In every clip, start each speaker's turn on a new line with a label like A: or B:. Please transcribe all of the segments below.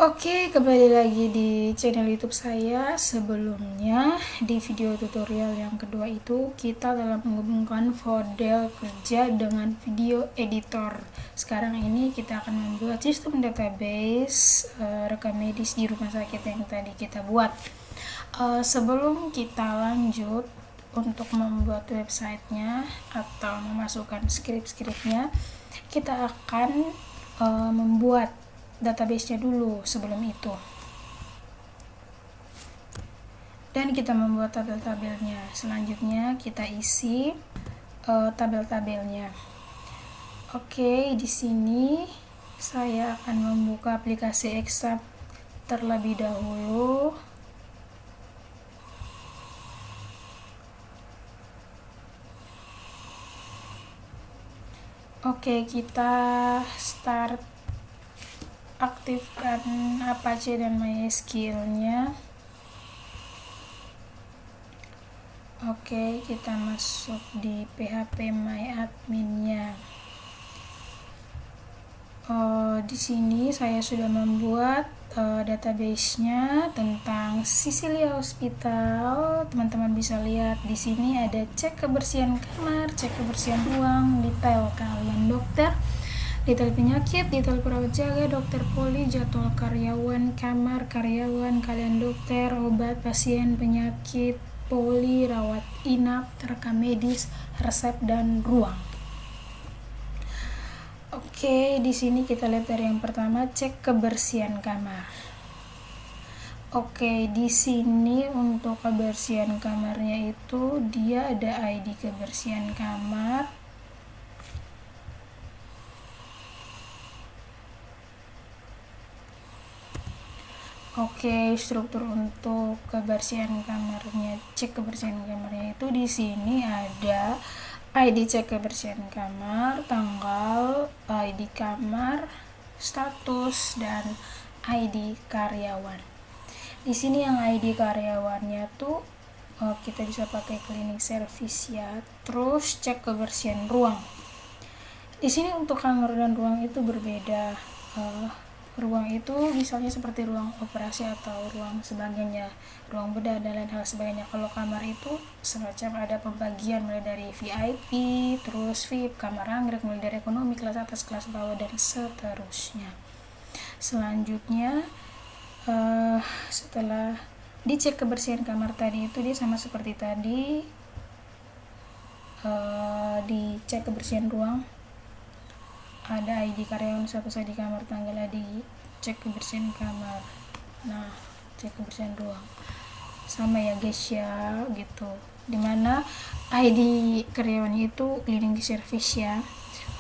A: Oke, kembali lagi di channel YouTube saya. Sebelumnya, di video tutorial yang kedua itu kita telah menghubungkan model kerja dengan video editor. Sekarang ini kita akan membuat sistem database rekam medis di rumah sakit yang tadi kita buat. Sebelum kita lanjut untuk membuat websitenya atau memasukkan skrip-skripnya, kita akan membuat database-nya dulu sebelum itu, dan kita membuat tabel-tabelnya. Selanjutnya kita isi tabel-tabelnya. Oke, di sini saya akan membuka aplikasi Exact terlebih dahulu. Oke, kita start aktifkan Apache dan MySQL-nya. Oke, kita masuk di PHP MyAdmin-nya. Di sini saya sudah membuat database-nya tentang Sicilia Hospital. Teman-teman bisa lihat di sini ada cek kebersihan kamar, cek kebersihan ruang, detail kalian dokter, detail penyakit, detail perawat jaga, dokter poli, jadwal karyawan, kamar karyawan, kalian dokter, obat, pasien, penyakit, poli, rawat inap, rekam medis, resep, dan ruang. Oke, di sini kita lihat dari yang pertama, cek kebersihan kamar. Oke, di sini untuk kebersihan kamarnya itu dia ada ID kebersihan kamar. Oke, struktur untuk kebersihan kamarnya, cek kebersihan kamarnya itu di sini ada ID cek kebersihan kamar, tanggal, ID kamar, status, dan ID karyawan. Di sini yang ID karyawannya tuh kita bisa pakai cleaning service ya. Terus cek kebersihan ruang. Di sini untuk kamar dan ruang itu berbeda. Ruang itu misalnya seperti ruang operasi atau ruang sebagainya, ruang bedah dan lain hal sebagainya. Kalau kamar itu semacam ada pembagian mulai dari VIP, terus VIP, kamar anggrek, mulai dari ekonomi, kelas atas, kelas bawah, dan seterusnya. Selanjutnya setelah dicek kebersihan kamar tadi itu dia sama seperti tadi, dicek kebersihan ruang, ada ID karyawan, status ID kamar, tanggal ID, cek kebersihan kamar. Nah, cek kebersihan ruang sama ya guys ya, gitu. Dimana ID karyawannya itu cleaning service ya.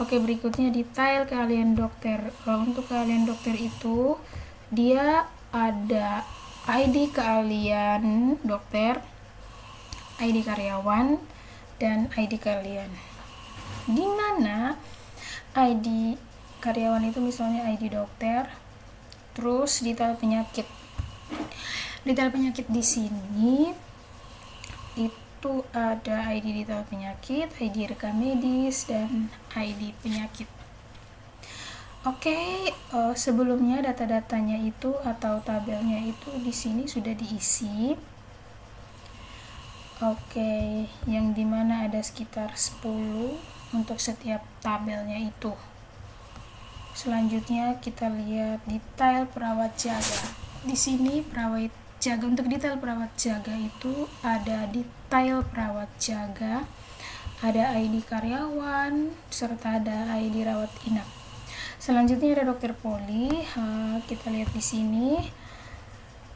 A: Oke, berikutnya detail keahlian dokter. Untuk keahlian dokter itu dia ada ID keahlian dokter, ID karyawan, dan ID keahlian. Dimana ID karyawan itu misalnya ID dokter, terus detail penyakit. Detail penyakit di sini itu ada ID detail penyakit, ID rekam medis, dan ID penyakit. Oke, sebelumnya data-datanya itu atau tabelnya itu di sini sudah diisi. Oke, yang dimana ada sekitar 10 untuk setiap tabelnya itu. Selanjutnya kita lihat detail perawat jaga. Di sini perawat jaga, untuk detail perawat jaga itu ada detail perawat jaga, ada ID karyawan, serta ada ID rawat inap. Selanjutnya ada dokter poli. Kita lihat di sini.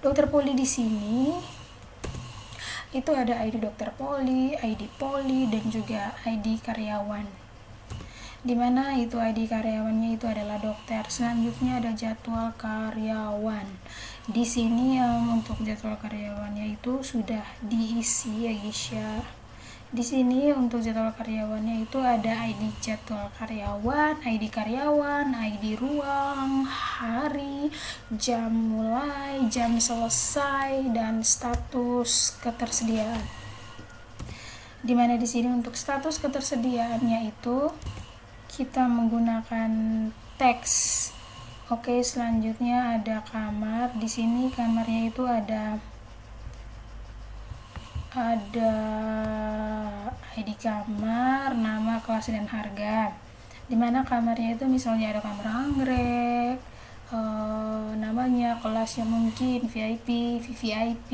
A: Dokter poli di sini itu ada ID dokter poli, ID poli, dan juga ID karyawan. Dimana itu ID karyawannya itu adalah dokter. Selanjutnya ada jadwal karyawan. Di sini untuk jadwal karyawannya itu sudah diisi ya guys ya. Di sini untuk jadwal karyawannya itu ada ID jadwal karyawan, ID karyawan, ID ruang, hari, jam mulai, jam selesai, dan status ketersediaan. Dimana di sini untuk status ketersediaannya itu kita menggunakan teks Oke, selanjutnya ada kamar. Di sini kamarnya itu ada ID kamar, nama, kelas, dan harga. Dimana kamarnya itu misalnya ada kamar anggrek, namanya, kelasnya mungkin VIP, VVIP,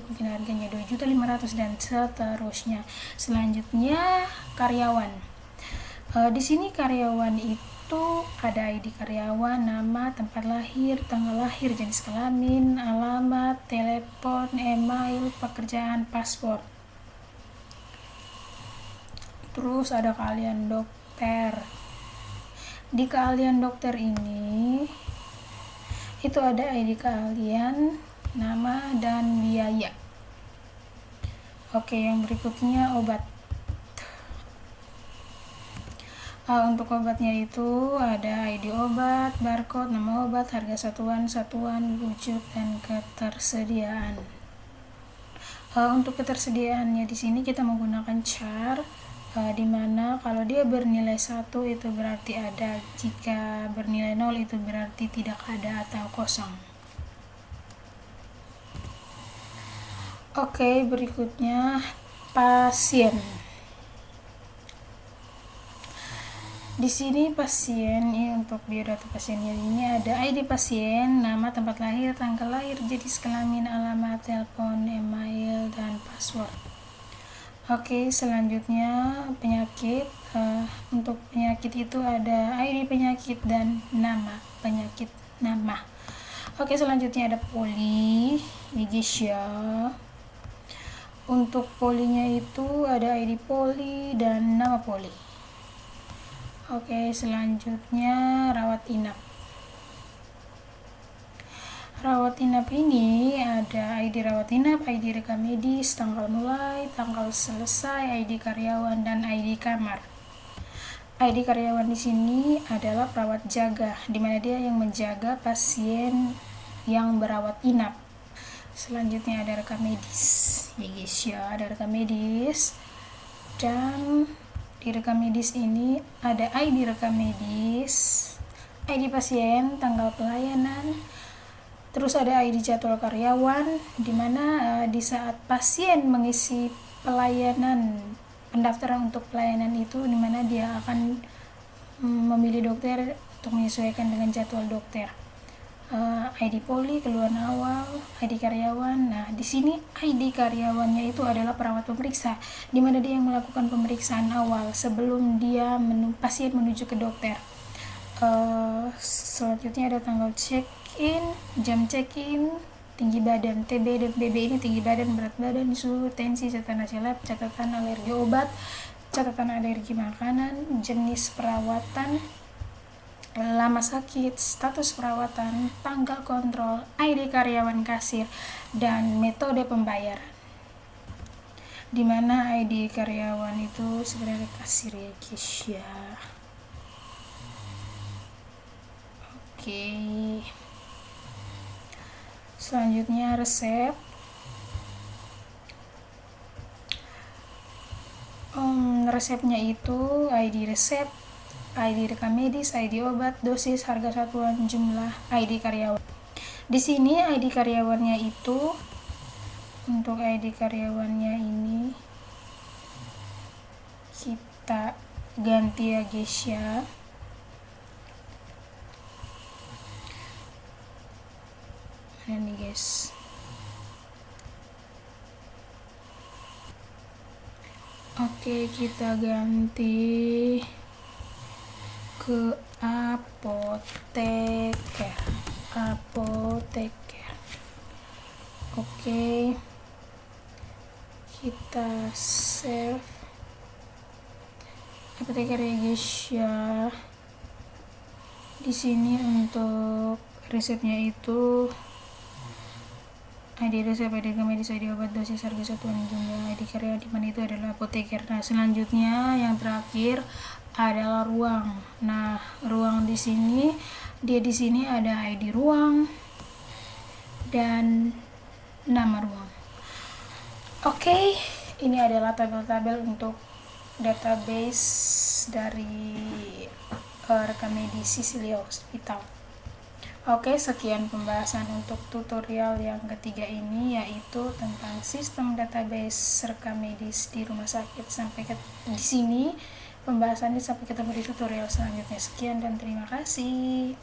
A: mungkin harganya 2.500.000 dan seterusnya. Selanjutnya karyawan. Di sini karyawan itu ada ID karyawan, nama, tempat lahir, tanggal lahir, jenis kelamin, alamat, telepon, email, pekerjaan, paspor. Terus ada keahlian dokter. Di keahlian dokter ini itu ada ID keahlian, nama, dan biaya. Oke, yang berikutnya obat. Untuk obatnya itu ada ID obat, barcode, nama obat, harga satuan, wujud, dan ketersediaan. Untuk ketersediaannya di sini kita menggunakan char, di mana kalau dia bernilai 1 itu berarti ada, jika bernilai 0 itu berarti tidak ada atau kosong. Oke, berikutnya pasien. Di sini pasien ini untuk biodata pasiennya ini ada ID pasien, nama, tempat lahir, tanggal lahir, jenis kelamin, alamat, telepon, email, dan password. Oke, selanjutnya penyakit. Untuk penyakit itu ada ID penyakit dan nama penyakit, nama. Oke, selanjutnya ada poli, Wigisya. Untuk polinya itu ada ID poli dan nama poli. Oke, selanjutnya rawat inap. Rawat inap ini ada ID rawat inap, ID rekam medis, tanggal mulai, tanggal selesai, ID karyawan, dan ID kamar. ID karyawan di sini adalah perawat jaga, di mana dia yang menjaga pasien yang berawat inap. Selanjutnya ada rekam medis. Ya guys ya, ada rekam medis. Dan di rekam medis ini ada ID rekam medis, ID pasien, tanggal pelayanan, terus ada ID jadwal karyawan, di mana di saat pasien mengisi pelayanan, pendaftaran untuk pelayanan itu, di mana dia akan memilih dokter untuk menyesuaikan dengan jadwal dokter. ID poli, keluhan awal, ID karyawan. Nah, di sini ID karyawannya itu adalah perawat pemeriksa, di mana dia yang melakukan pemeriksaan awal sebelum dia pasien menuju ke dokter. Selanjutnya ada tanggal check-in, jam check-in, tinggi badan, TB dan BB ini tinggi badan, berat badan, suhu, tensi, catatan hasil lab, catatan alergi obat, catatan alergi makanan, jenis perawatan, lama sakit, status perawatan, tanggal kontrol, ID karyawan kasir, dan metode pembayaran. Di mana ID karyawan itu sebenarnya kasir ya guys ya. Oke. Selanjutnya resep. Resepnya itu ID resep, ID rekam medis, ID obat, dosis, harga satuan, jumlah, ID karyawan. Di sini ID karyawannya itu, untuk ID karyawannya ini kita ganti ya guys ya. Mana nih guys? Oke, kita ganti ke apoteker. Oke, kita save apoteker ya guys ya. Di sini untuk resepnya itu ID resep, ID rekam medis, ID obat, dosis, harga satuan, jumlah, ID karyawan, di mana itu adalah apoteker. Nah, selanjutnya yang terakhir adalah ruang. Nah, ruang di sini di sini ada ID ruang dan nama ruang. Oke, ini adalah tabel-tabel untuk database dari rekam medis Sicilia Hospital. Oke, sekian pembahasan untuk tutorial yang ketiga ini, yaitu tentang sistem database rekam medis di rumah sakit. Sampai di sini pembahasannya, sampai ketemu di tutorial selanjutnya. Sekian dan terima kasih.